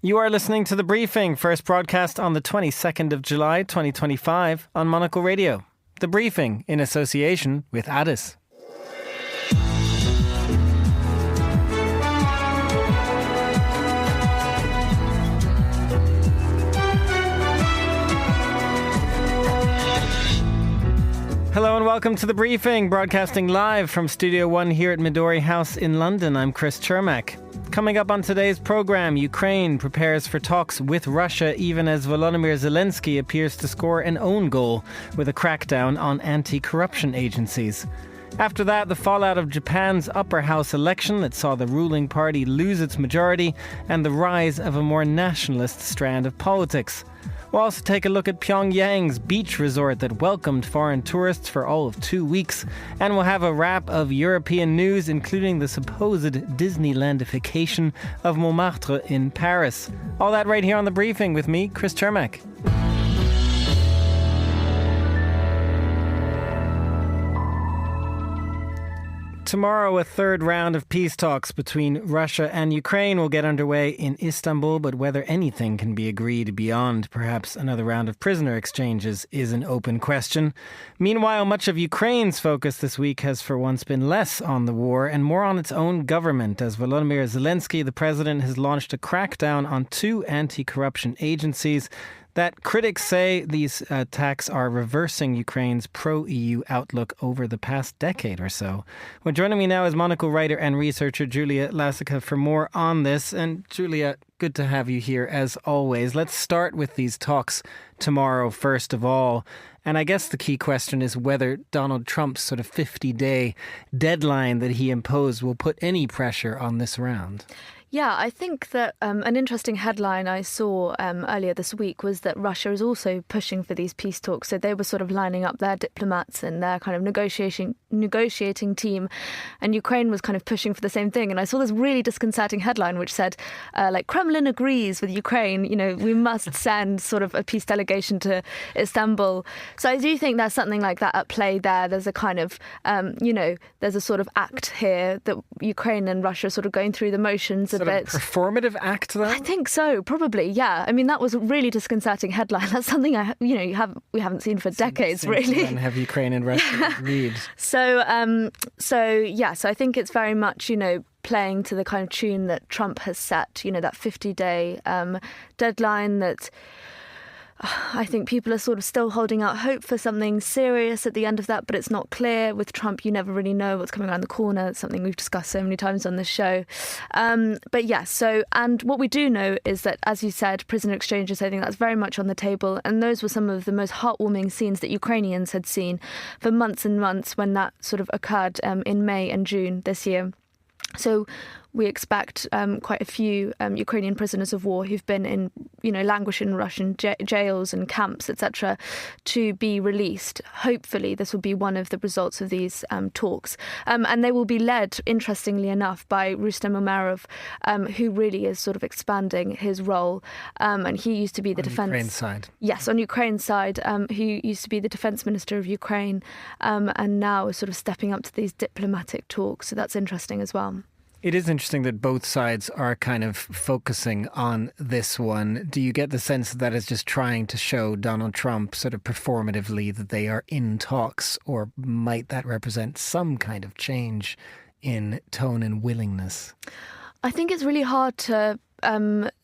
You are listening to The Briefing, first broadcast on the 22nd of July 2025 on Monocle Radio. The Briefing in association with Addis. Hello and welcome to The Briefing, broadcasting live from Studio 1 here at Midori House in London. I'm Chris Chermak. Coming up on today's programme, Ukraine prepares for talks with Russia even as Volodymyr Zelensky appears to score an own goal with a crackdown on anti-corruption agencies. After that, the fallout of Japan's upper house election that saw the ruling party lose its majority and the rise of a more nationalist strand of politics. We'll also take a look at Pyongyang's beach resort that welcomed foreign tourists for all of 2 weeks. And we'll have a wrap of European news, including the supposed Disneylandification of Montmartre in Paris. All that right here on The Briefing with me, Chris Chermak. Tomorrow, a third round of peace talks between Russia and Ukraine will get underway in Istanbul, but whether anything can be agreed beyond perhaps another round of prisoner exchanges is an open question. Meanwhile, much of Ukraine's focus this week has for once been less on the war and more on its own government, as Volodymyr Zelensky, the president, has launched a crackdown on 2 anti-corruption agencies that critics say these attacks are reversing Ukraine's pro-EU outlook over the past decade or so. Well, joining me now is Monocle writer and researcher Julia Lasica for more on this. And Julia, good to have you here as always. Let's start with these talks tomorrow, first of all. And I guess the key question is whether Donald Trump's sort of 50-day deadline that he imposed will put any pressure on this round. Yeah, I think that an interesting headline I saw earlier this week was that Russia is also pushing for these peace talks. So they were sort of lining up their diplomats and their kind of negotiating team. And Ukraine was kind of pushing for the same thing. And I saw this really disconcerting headline which said, Kremlin agrees with Ukraine. You know, we must send sort of a peace delegation to Istanbul. So I do think there's something like that at play there. There's a kind of, there's a sort of act here that Ukraine and Russia are sort of going through the motions a bit. Performative act, though? I think so, probably, yeah. I mean, that was a really disconcerting we haven't seen for decades, really. When have Ukraine and Russia agreed? So I think it's very much, playing to the kind of tune that Trump has set, that 50-day deadline that I think people are sort of still holding out hope for something serious at the end of that, but it's not clear. With Trump, you never really know what's coming around the corner. It's something we've discussed so many times on this show. And what we do know is that, as you said, prisoner exchanges, I think that's very much on the table. And those were some of the most heartwarming scenes that Ukrainians had seen for months and months when that sort of occurred in May and June this year. So we expect quite a few Ukrainian prisoners of war who've been in, languish in Russian jails and camps, etc., to be released. Hopefully, this will be one of the results of these talks. And they will be led, interestingly enough, by Rustem Umerov, who really is sort of expanding his role. And he used to be the defense... Ukraine's side. Yes, on Ukraine's side, who used to be the defense minister of Ukraine, and now is sort of stepping up to these diplomatic talks. So that's interesting as well. It is interesting that both sides are kind of focusing on this one. Do you get the sense that it's just trying to show Donald Trump sort of performatively that they are in talks, or might that represent some kind of change in tone and willingness? I think it's really hard to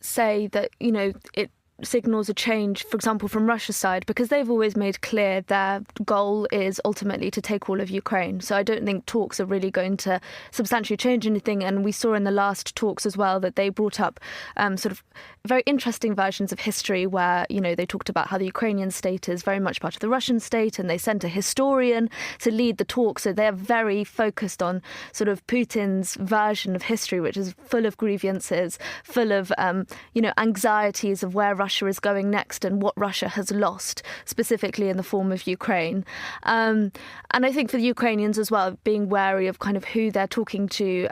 say that, it signals a change, for example, from Russia's side, because they've always made clear their goal is ultimately to take all of Ukraine. So I don't think talks are really going to substantially change anything. And we saw in the last talks as well that they brought up sort of very interesting versions of history where, they talked about how the Ukrainian state is very much part of the Russian state, and they sent a historian to lead the talks. So they're very focused on sort of Putin's version of history, which is full of grievances, full of, anxieties of where Russia Russia is going next and what Russia has lost, specifically in the form of Ukraine. And I think for the Ukrainians as well, being wary of kind of who they're talking to,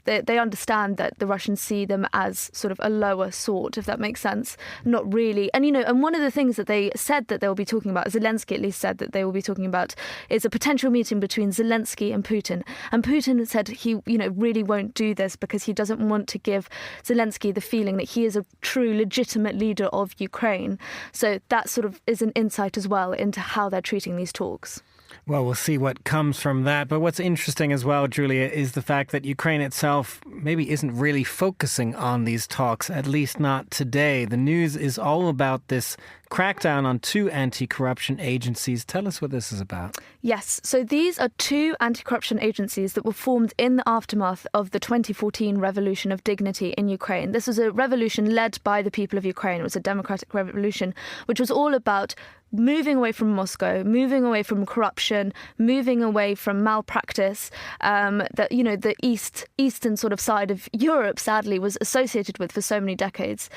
they understand that the Russians see them as sort of a lower sort, if that makes sense. Not really. And, and one of the things that they said that they will be talking about, Zelensky at least said that they will be talking about, is a potential meeting between Zelensky and Putin. And Putin said he, really won't do this because he doesn't want to give Zelensky the feeling that he is a true, legitimate leader of Ukraine. So that sort of is an insight as well into how they're treating these talks. Well, we'll see what comes from that. But what's interesting as well, Julia, is the fact that Ukraine itself maybe isn't really focusing on these talks, at least not today. The news is all about this crackdown on 2 anti-corruption agencies. Tell us what this is about. Yes. So these are 2 anti-corruption agencies that were formed in the aftermath of the 2014 Revolution of Dignity in Ukraine. This was a revolution led by the people of Ukraine. It was a democratic revolution, which was all about moving away from Moscow, moving away from corruption, moving away from malpractice that, the eastern sort of side of Europe, sadly, was associated with for so many decades,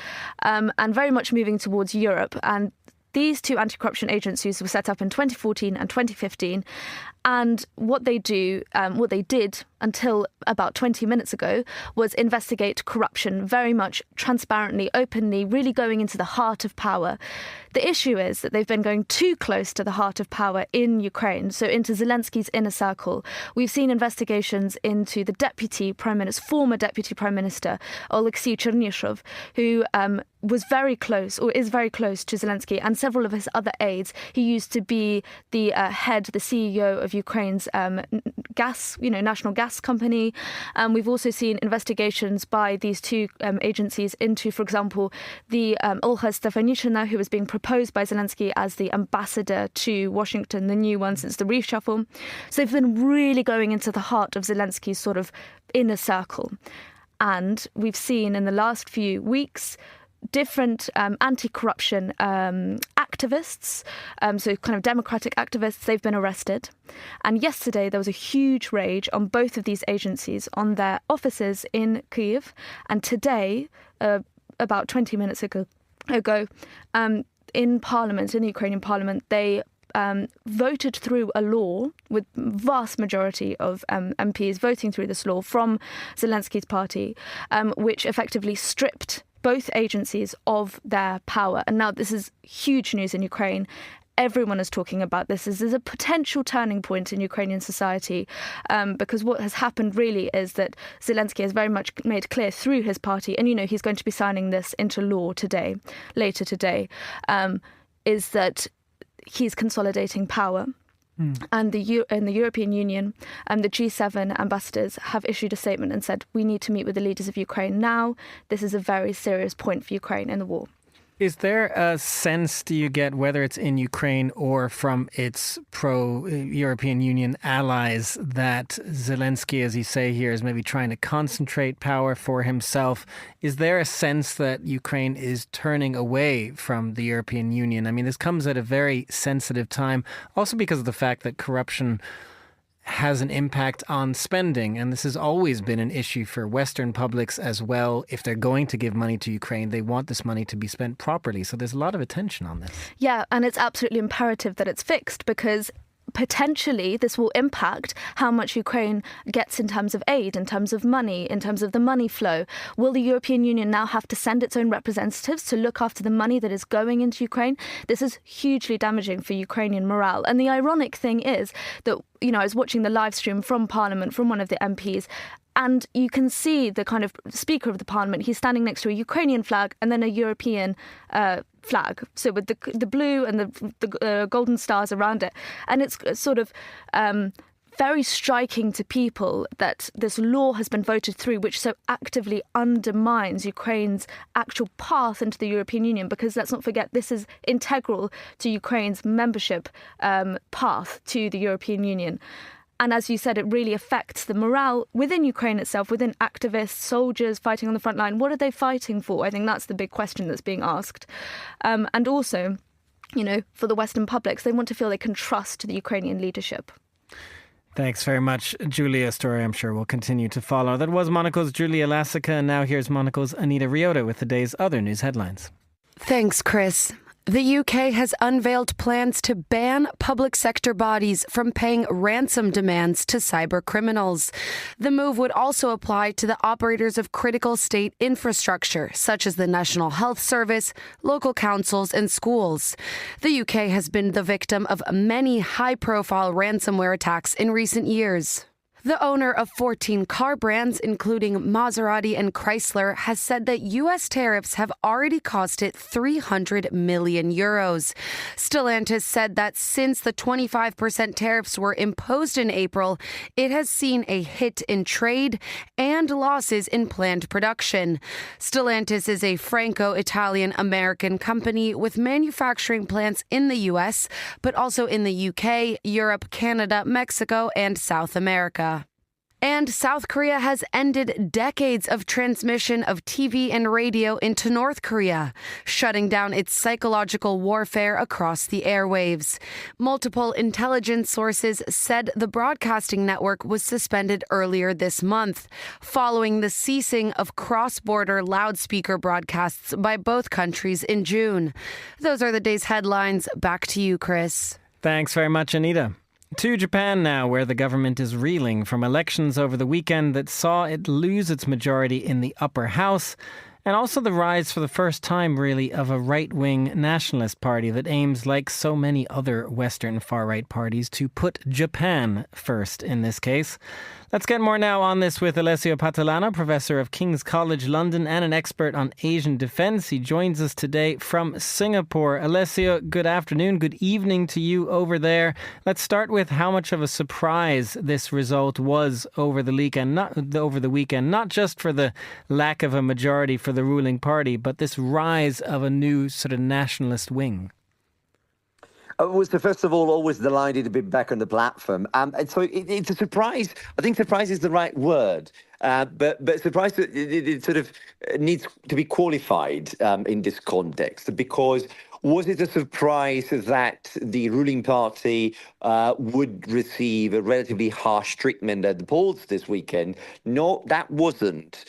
and very much moving towards Europe. And these 2 anti-corruption agencies were set up in 2014 and 2015. And what they did until about 20 minutes ago was investigate corruption very much transparently, openly, really going into the heart of power. The issue is that they've been going too close to the heart of power in Ukraine, so into Zelensky's inner circle. We've seen investigations into the former deputy prime minister, Oleksiy Chernyshov, who was very close, or is very close to Zelensky, and several of his other aides. He used to be the the CEO of Ukraine's national gas company. We've also seen investigations by these 2 agencies into, for example, the Olha Stefanishyna, who was being proposed by Zelensky as the ambassador to Washington, the new one since the reshuffle. So they've been really going into the heart of Zelensky's sort of inner circle. And we've seen in the last few weeks different anti-corruption activists, so kind of democratic activists, they've been arrested. And yesterday there was a huge rage on both of these agencies, on their offices in Kyiv. And today, about 20 minutes ago, in Parliament, in the Ukrainian Parliament, they voted through a law with vast majority of MPs voting through this law from Zelensky's party, which effectively stripped both agencies of their power. And now this is huge news in Ukraine. Everyone is talking about this. This is a potential turning point in Ukrainian society, because what has happened really is that Zelensky has very much made clear through his party, and he's going to be signing this into law later today, is that he's consolidating power. And the European Union and the G7 ambassadors have issued a statement and said, we need to meet with the leaders of Ukraine now. This is a very serious point for Ukraine in the war. Is there a sense, do you get, whether it's in Ukraine or from its pro-European Union allies, that Zelensky, as you say here, is maybe trying to concentrate power for himself? Is there a sense that Ukraine is turning away from the European Union? I mean, this comes at a very sensitive time, also because of the fact that corruption has an impact on spending. And this has always been an issue for Western publics as well. If they're going to give money to Ukraine, they want this money to be spent properly. So there's a lot of attention on this. Yeah, and it's absolutely imperative that it's fixed, because potentially this will impact how much Ukraine gets in terms of aid, in terms of money, in terms of the money flow. Will the European Union now have to send its own representatives to look after the money that is going into Ukraine? This is hugely damaging for Ukrainian morale. And the ironic thing is that, I was watching the live stream from Parliament, from one of the MPs, and you can see the kind of Speaker of the Parliament. He's standing next to a Ukrainian flag and then a European flag, so with the blue and the golden stars around it. And it's sort of very striking to people that this law has been voted through, which so actively undermines Ukraine's actual path into the European Union, because let's not forget, this is integral to Ukraine's membership path to the European Union. And as you said, it really affects the morale within Ukraine itself, within activists, soldiers fighting on the front line. What are they fighting for? I think that's the big question that's being asked. And also, for the Western publics, they want to feel they can trust the Ukrainian leadership. Thanks very much, Julia. A story I'm sure will continue to follow. That was Monocle's Julia Lassica, and now here's Monocle's Anita Riota with the day's other news headlines. Thanks, Chris. The UK has unveiled plans to ban public sector bodies from paying ransom demands to cyber criminals. The move would also apply to the operators of critical state infrastructure, such as the National Health Service, local councils, and schools. The UK has been the victim of many high-profile ransomware attacks in recent years. The owner of 14 car brands, including Maserati and Chrysler, has said that U.S. tariffs have already cost it €300 million. Stellantis said that since the 25% tariffs were imposed in April, it has seen a hit in trade and losses in planned production. Stellantis is a Franco-Italian-American company with manufacturing plants in the U.S., but also in the UK, Europe, Canada, Mexico, and South America. And South Korea has ended decades of transmission of TV and radio into North Korea, shutting down its psychological warfare across the airwaves. Multiple intelligence sources said the broadcasting network was suspended earlier this month, following the ceasing of cross-border loudspeaker broadcasts by both countries in June. Those are the day's headlines. Back to you, Chris. Thanks very much, Anita. To Japan now, where the government is reeling from elections over the weekend that saw it lose its majority in the upper house, and also the rise for the first time, really, of a right-wing nationalist party that aims, like so many other Western far-right parties, to put Japan first in this case. Let's get more now on this with Alessio Patalano, professor of King's College London and an expert on Asian defence. He joins us today from Singapore. Alessio, good afternoon, good evening to you over there. Let's start with how much of a surprise this result was over the weekend, not just for the lack of a majority for the ruling party, but this rise of a new sort of nationalist wing. So first of all, always delighted to be back on the platform. And so it's a surprise. I think surprise is the right word. But surprise, it sort of needs to be qualified in this context, because was it a surprise that the ruling party would receive a relatively harsh treatment at the polls this weekend? No, that wasn't.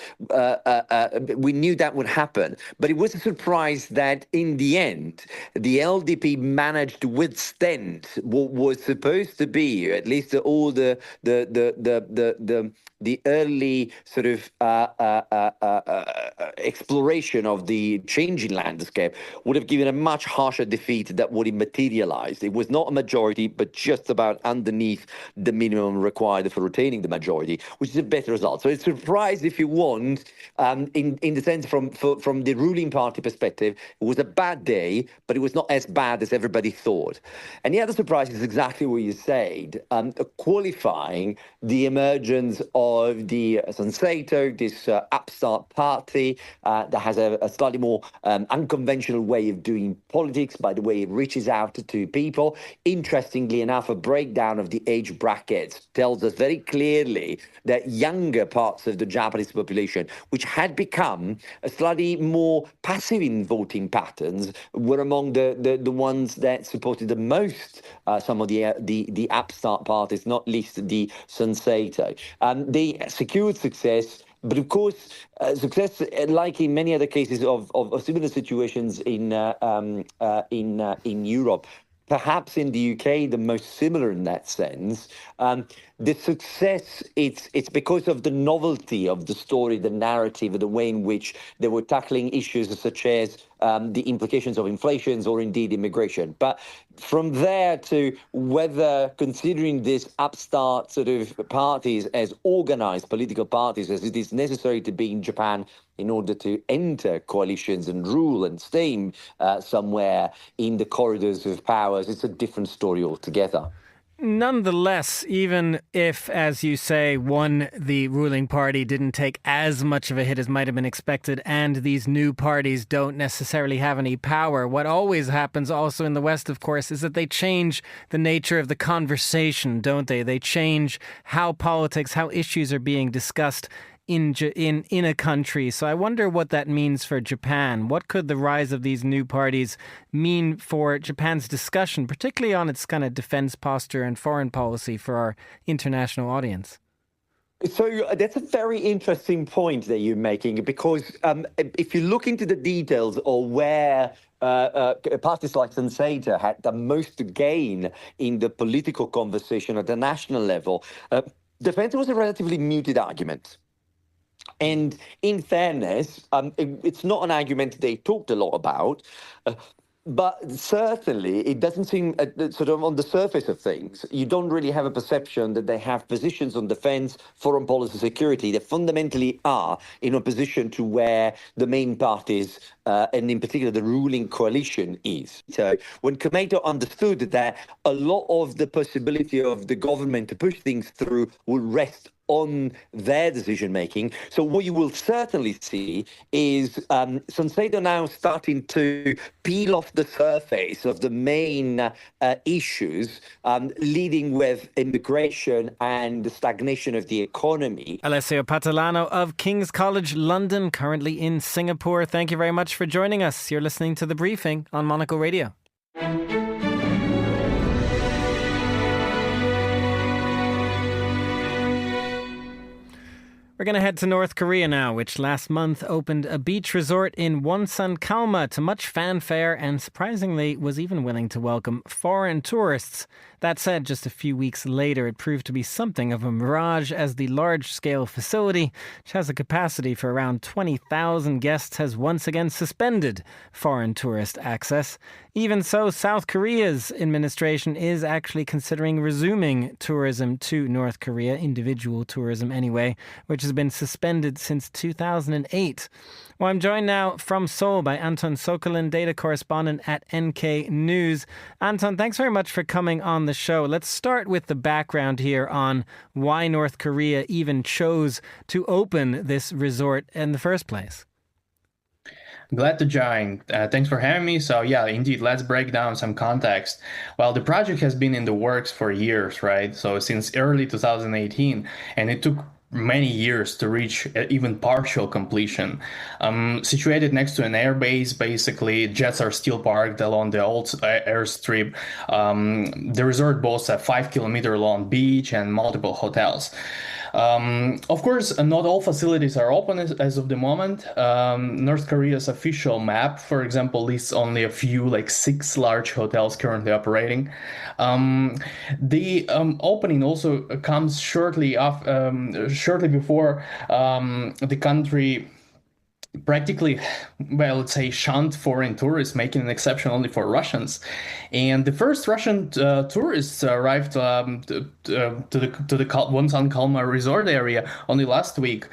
We knew that would happen. But it was a surprise that in the end, the LDP managed to withstand what was supposed to be, at least all the early sort of exploration of the changing landscape would have given a much harsher defeat than what it materialized. It was not a majority, but just about underneath the minimum required for retaining the majority, which is a better result. So it's a surprise, if you want, in the sense from the ruling party perspective, it was a bad day, but it was not as bad as everybody thought. And the other surprise is exactly what you said, qualifying the emergence of the Sanseito, this upstart party that has a slightly more unconventional way of doing politics by the way it reaches out to people. Interestingly enough, a breakdown of the age brackets tells us very clearly that younger parts of the Japanese population, which had become slightly more passive in voting patterns, were among the ones that supported the most some of the upstart parties, not least the Sanseito. They secured success. But of course, success, like in many other cases of similar situations in Europe, perhaps in the UK, the most similar in that sense. The success, it's because of the novelty of the story, the narrative, the way in which they were tackling issues such as the implications of inflation or indeed immigration. But from there to whether considering these upstart sort of parties as organized political parties as it is necessary to be in Japan in order to enter coalitions and rule and stay somewhere in the corridors of powers, it's a different story altogether. Nonetheless, even if, as you say, the ruling party didn't take as much of a hit as might have been expected, and these new parties don't necessarily have any power, what always happens also in the West, of course, is that they change the nature of the conversation, don't they? They change how politics, how issues are being discussed in a country. So I wonder what that means for Japan. What could the rise of these new parties mean for Japan's discussion, particularly on its kind of defense posture and foreign policy for our international audience? So that's a very interesting point that you're making, because if you look into the details of where parties like Sensata had the most to gain in the political conversation at the national level, defense was a relatively muted argument. And in fairness, it's not an argument they talked a lot about. But certainly, it doesn't seem, sort of on the surface of things, you don't really have a perception that they have positions on defense, foreign policy, security that fundamentally are in opposition to where the main parties, and in particular the ruling coalition, is. So when Komeito understood that a lot of the possibility of the government to push things through will rest on their decision-making. So what you will certainly see is Sensata now starting to peel off the surface of the main issues, leading with immigration and the stagnation of the economy. Alessio Patalano of King's College London, currently in Singapore. Thank you very much for joining us. You're listening to The Briefing on Monocle Radio. We're going to head to North Korea now, which last month opened a beach resort in Wonsan, Kalma to much fanfare and surprisingly was even willing to welcome foreign tourists. That said, just a few weeks later, it proved to be something of a mirage as the large-scale facility, which has a capacity for around 20,000 guests, has once again suspended foreign tourist access. Even so, South Korea's administration is actually considering resuming tourism to North Korea, individual tourism anyway, which has been suspended since 2008. Well, I'm joined now from Seoul by Anton Sokolin, data correspondent at NK News. Anton, thanks very much for coming on the show. Let's start with the background here on why North Korea even chose to open this resort in the first place. Glad to join. Thanks for having me. So yeah, indeed, let's break down some context. Well, the project has been in the works for years, right? So since early 2018, and it took many years to reach even partial completion. Situated next to an airbase, basically, jets are still parked along the old airstrip. The resort boasts a 5-kilometer long beach and multiple hotels. Of course, not all facilities are open as of the moment. North Korea's official map, for example, lists only a few, like 6 large hotels currently operating. The opening also comes shortly before the country practically, well, let's say, shunned foreign tourists, making an exception only for Russians. And the first Russian tourists arrived to the Wonsan Kalma resort area only last week,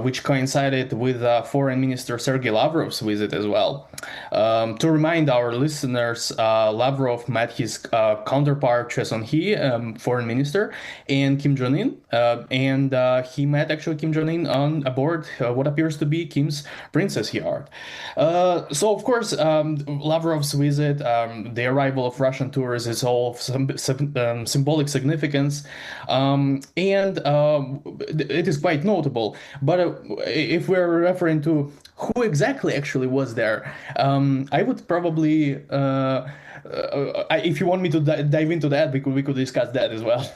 which coincided with Foreign Minister Sergei Lavrov's visit as well. To remind our listeners, Lavrov met his counterpart Choi Son-hee, foreign minister, and Kim Jong-un, and he met actually Kim Jong-un on aboard what appears to be Kim's Princess Yacht. So, of course, Lavrov's visit, the arrival of Russian tourists is all of symbolic significance, and it is quite notable. But if we're referring to who exactly actually was there, I would probably, if you want me to dive into that, we could discuss that as well.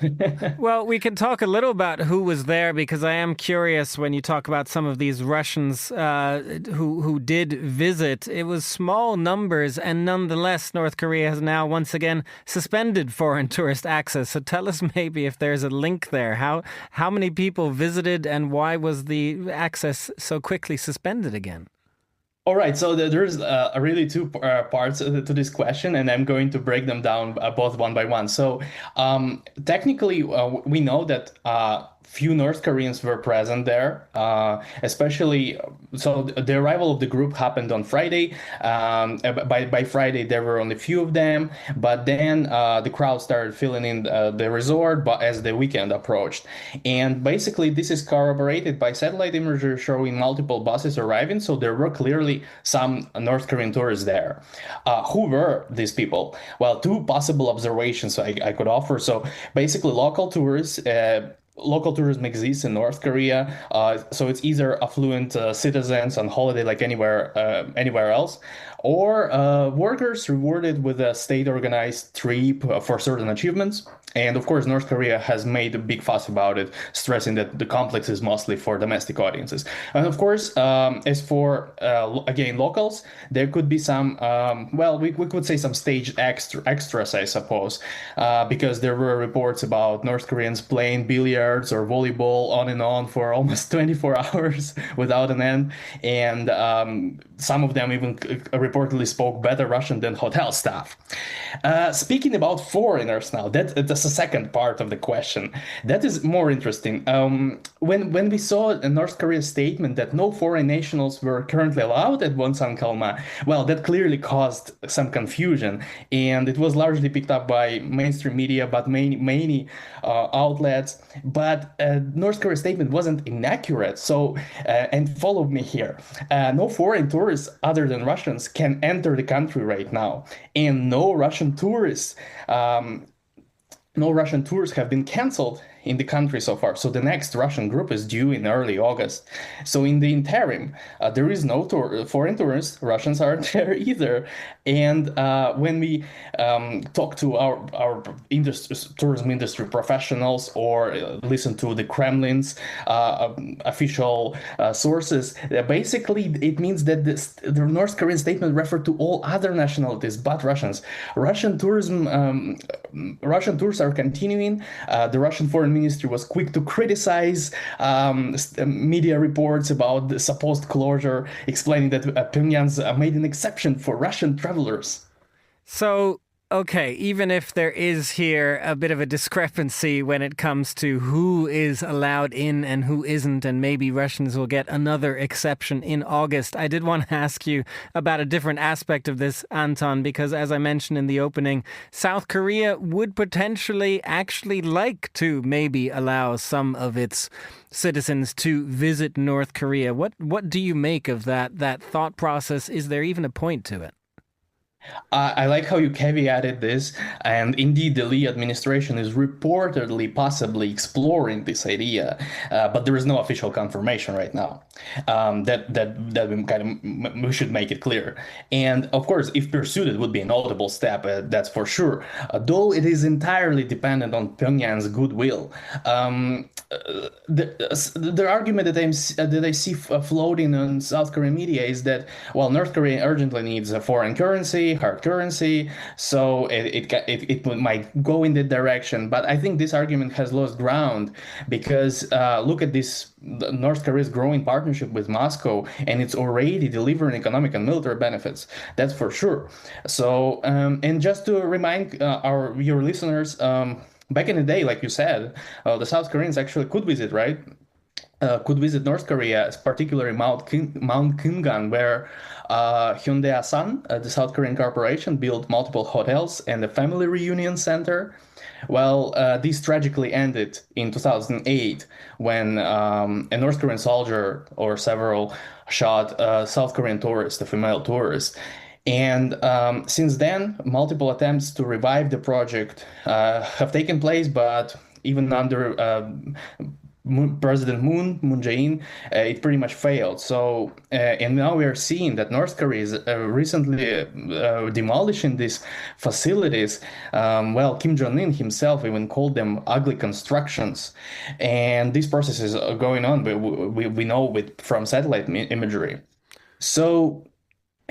Well, we can talk a little about who was there, because I am curious when you talk about some of these Russians who did visit. It was small numbers, and nonetheless, North Korea has now once again suspended foreign tourist access. So tell us maybe if there's a link there. How many people visited, and why was the access so quickly suspended again? All right, so there's really 2 parts to this question, and I'm going to break them down both one by one. So technically, we know that few North Koreans were present there, especially, so the arrival of the group happened on Friday. By Friday, there were only a few of them, but then the crowd started filling in the resort as the weekend approached. And basically, this is corroborated by satellite images showing multiple buses arriving, so there were clearly some North Korean tourists there. Who were these people? Well, 2 possible observations I could offer. So basically, local tourists, local tourism exists in North Korea, so it's either affluent citizens on holiday like anywhere else, or workers rewarded with a state-organized trip for certain achievements. And of course, North Korea has made a big fuss about it, stressing that the complex is mostly for domestic audiences. And of course, as for, again, locals, there could be some, we could say some staged extras, I suppose, because there were reports about North Koreans playing billiards or volleyball on and on for almost 24 hours without an end. And some of them even reportedly spoke better Russian than hotel staff. Speaking about foreigners now, that's the second part of the question. That is more interesting. When we saw a North Korea statement that no foreign nationals were currently allowed at Wonsan Kalma, well, that clearly caused some confusion, and it was largely picked up by mainstream media, but many outlets. But North Korea's statement wasn't inaccurate. So, and follow me here. No foreign tourists other than Russians can enter the country right now, and no Russian tourists have been canceled in the country so far. So the next Russian group is due in early August. So in the interim, there is no foreign tourists. Russians aren't there either. And when we talk to our tourism industry professionals or listen to the Kremlin's official sources, basically it means that the North Korean statement referred to all other nationalities but Russians. Russian tourists are continuing. The Russian Foreign Ministry was quick to criticize media reports about the supposed closure, explaining that Pyongyang's made an exception for Russian travelers. So, okay, even if there is here a bit of a discrepancy when it comes to who is allowed in and who isn't, and maybe Russians will get another exception in August, I did want to ask you about a different aspect of this, Anton, because as I mentioned in the opening, South Korea would potentially actually like to maybe allow some of its citizens to visit North Korea. What do you make of that thought process? Is there even a point to it? I like how you caveated this, and indeed the Lee administration is reportedly possibly exploring this idea, but there is no official confirmation right now. That we should make it clear. And of course, if pursued, it would be a notable step, that's for sure, though it is entirely dependent on Pyongyang's goodwill. The argument that I see floating on South Korean media is that, well, North Korea urgently needs a foreign currency, hard currency, so it might go in that direction. But I think this argument has lost ground because look at this North Korea's growing partnership with Moscow, and it's already delivering economic and military benefits. That's for sure. So, and just to remind your listeners, back in the day, like you said, the South Koreans actually could visit, right? Could visit North Korea, particularly Mount Kimgan, where Hyundai Asan, the South Korean corporation, built multiple hotels and a family reunion center. Well, this tragically ended in 2008 when a North Korean soldier or several shot a South Korean tourist, a female tourist. And since then, multiple attempts to revive the project have taken place, but even under President Moon Jae-in, it pretty much failed. So, and now we are seeing that North Korea is recently demolishing these facilities. Kim Jong-un himself even called them ugly constructions. And this process is going on, but we know from satellite imagery. So,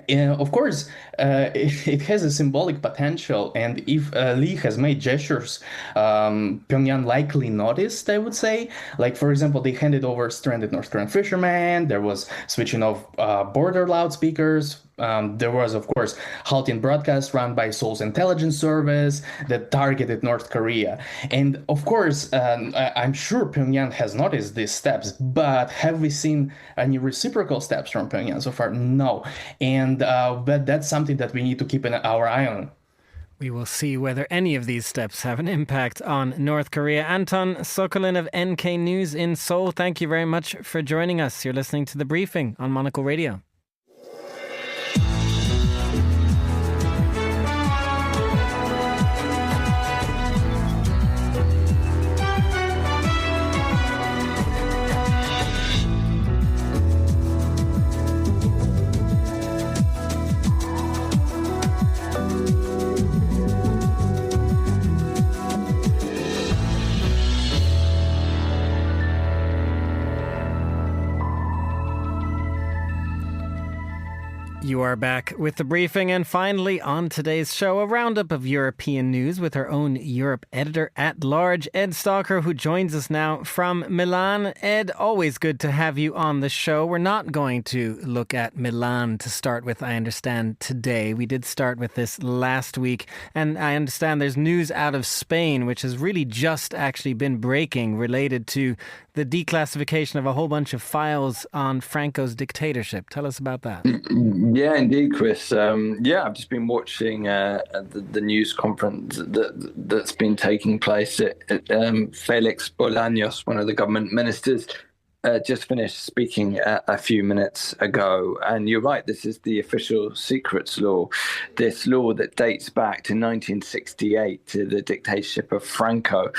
of course, it has a symbolic potential, and if Lee has made gestures Pyongyang likely noticed, I would say. Like, for example, they handed over stranded North Korean fishermen, there was switching of border loudspeakers, there was, of course, halting broadcasts run by Seoul's intelligence service that targeted North Korea. And, of course, I'm sure Pyongyang has noticed these steps, but have we seen any reciprocal steps from Pyongyang so far? No. And but that's something that we need to keep our eye on. We will see whether any of these steps have an impact on North Korea. Anton Sokolin of NK News in Seoul, thank you very much for joining us. You're listening to The Briefing on Monocle Radio. You are back with the briefing, and finally on today's show, a roundup of European news with our own Europe editor-at-large, Ed Stalker, who joins us now from Milan. Ed, always good to have you on the show. We're not going to look at Milan to start with, I understand, today. We did start with this last week, and I understand there's news out of Spain, which has really just actually been breaking, related to the declassification of a whole bunch of files on Franco's dictatorship. Tell us about that. Yeah, indeed, Chris. I've just been watching the news conference that's been taking place at Felix Bolaños, one of the government ministers, just finished speaking a few minutes ago. And you're right, this is the Official Secrets Law, this law that dates back to 1968, to the dictatorship of Franco.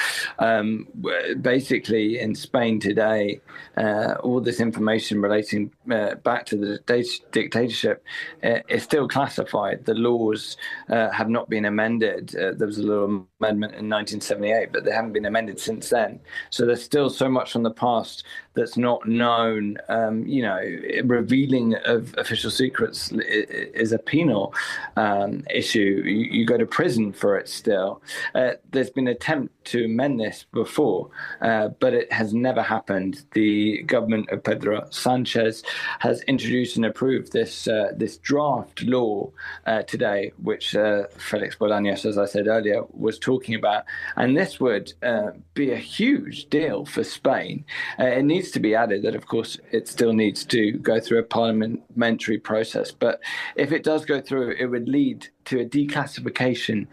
Basically, in Spain today, all this information relating back to the dictatorship is still classified. The laws have not been amended. There was a little amendment in 1978, but they haven't been amended since then. So there's still so much from the past that's not known. Revealing of official secrets is a penal issue. You go to prison for it still. There's been an attempt to amend this before, but it has never happened. The government of Pedro Sanchez has introduced and approved this draft law today, which Felix Bolaños, as I said earlier, was talking about. And this would be a huge deal for Spain. It needs to be added that, of course, it still needs to go through a parliamentary process. But if it does go through, it would lead to a declassification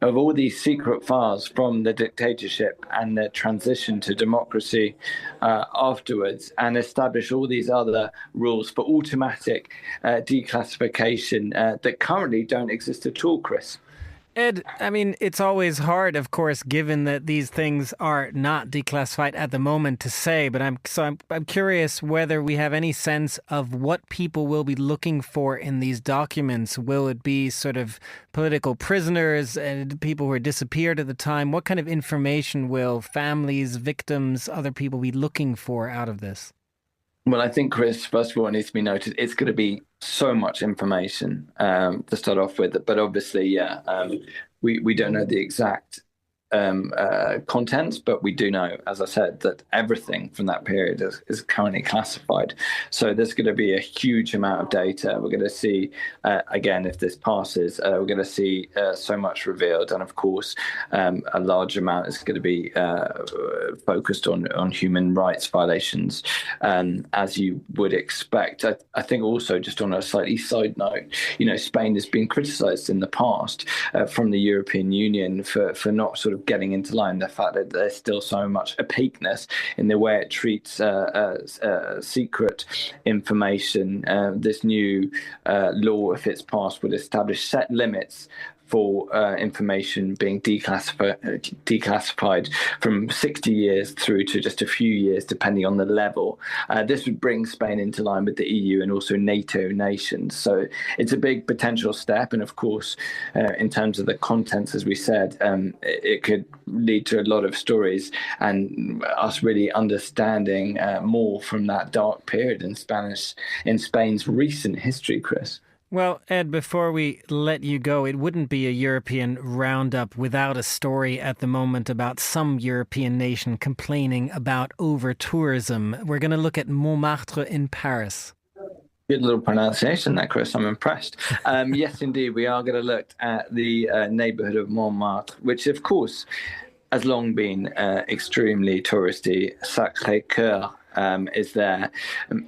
of all these secret files from the dictatorship and the transition to democracy afterwards, and establish all these other rules for automatic declassification that currently don't exist at all, Chris. Ed, I mean, it's always hard, of course, given that these things are not declassified at the moment, to say, but I'm curious whether we have any sense of what people will be looking for in these documents. Will it be sort of political prisoners and people who are disappeared at the time? What kind of information will families, victims, other people be looking for out of this? Well, I think, Chris, first of all, it needs to be noted, it's going to be so much information to start off with. But obviously, we don't know the exact contents, but we do know, as I said, that everything from that period is currently classified. So there's going to be a huge amount of data. We're going to see, again, if this passes, we're going to see so much revealed. And of course, a large amount is going to be focused on human rights violations, as you would expect. I think also, just on a slightly side note, Spain has been criticized in the past from the European Union for not sort of getting into line. The fact that there's still so much opaqueness in the way it treats secret information. This new law, if it's passed, would establish set limits for information being declassified from 60 years through to just a few years, depending on the level. This would bring Spain into line with the EU and also NATO nations. So it's a big potential step. And of course, in terms of the contents, as we said, it could lead to a lot of stories and us really understanding more from that dark period in Spain's recent history, Chris. Well, Ed, before we let you go, it wouldn't be a European roundup without a story at the moment about some European nation complaining about over-tourism. We're going to look at Montmartre in Paris. Good little pronunciation there, Chris. I'm impressed. Yes, indeed, we are going to look at the neighbourhood of Montmartre, which, of course, has long been extremely touristy. Sacré-Cœur is there.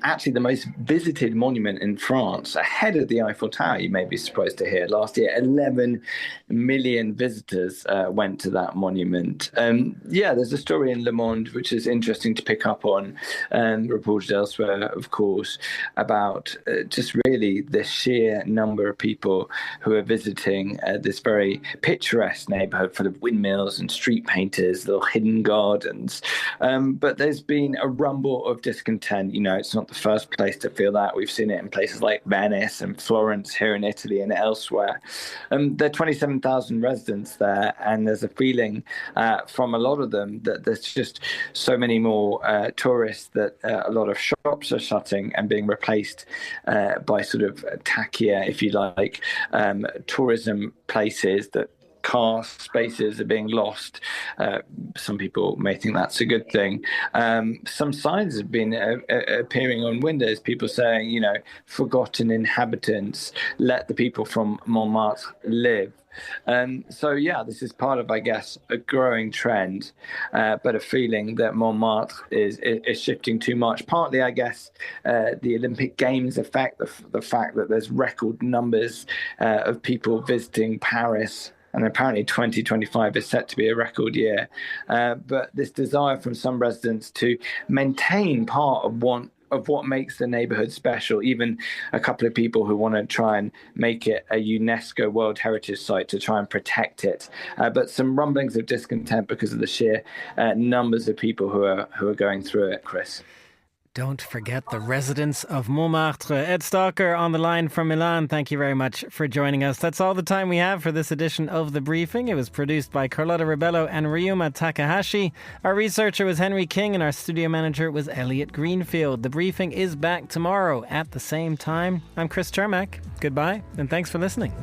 Actually, the most visited monument in France, ahead of the Eiffel Tower, you may be surprised to hear. Last year, 11 million visitors went to that monument. There's a story in Le Monde which is interesting to pick up on, reported elsewhere, of course, about just really the sheer number of people who are visiting this very picturesque neighborhood full of windmills and street painters, little hidden gardens. But there's been a rumble core of discontent. It's not the first place to feel that. We've seen it in places like Venice and Florence here in Italy and elsewhere. There are 27,000 residents there, and there's a feeling from a lot of them that there's just so many more tourists that a lot of shops are shutting and being replaced by sort of tackier, if you like, tourism places, that car spaces are being lost. Some people may think that's a good thing. Some signs have been appearing on windows, people saying, forgotten inhabitants, let the people from Montmartre live. This is part of, I guess, a growing trend, but a feeling that Montmartre is shifting too much. Partly, I guess, the Olympic Games effect, the fact that there's record numbers of people visiting Paris. And apparently 2025 is set to be a record year. But this desire from some residents to maintain part of what makes the neighborhood special, even a couple of people who want to try and make it a UNESCO World Heritage Site to try and protect it. But some rumblings of discontent because of the sheer numbers of people who are going through it, Chris. Don't forget the residents of Montmartre. Ed Stalker on the line from Milan. Thank you very much for joining us. That's all the time we have for this edition of The Briefing. It was produced by Carlotta Ribello and Ryuma Takahashi. Our researcher was Henry King and our studio manager was Elliot Greenfield. The Briefing is back tomorrow at the same time. I'm Chris Chermak. Goodbye and thanks for listening.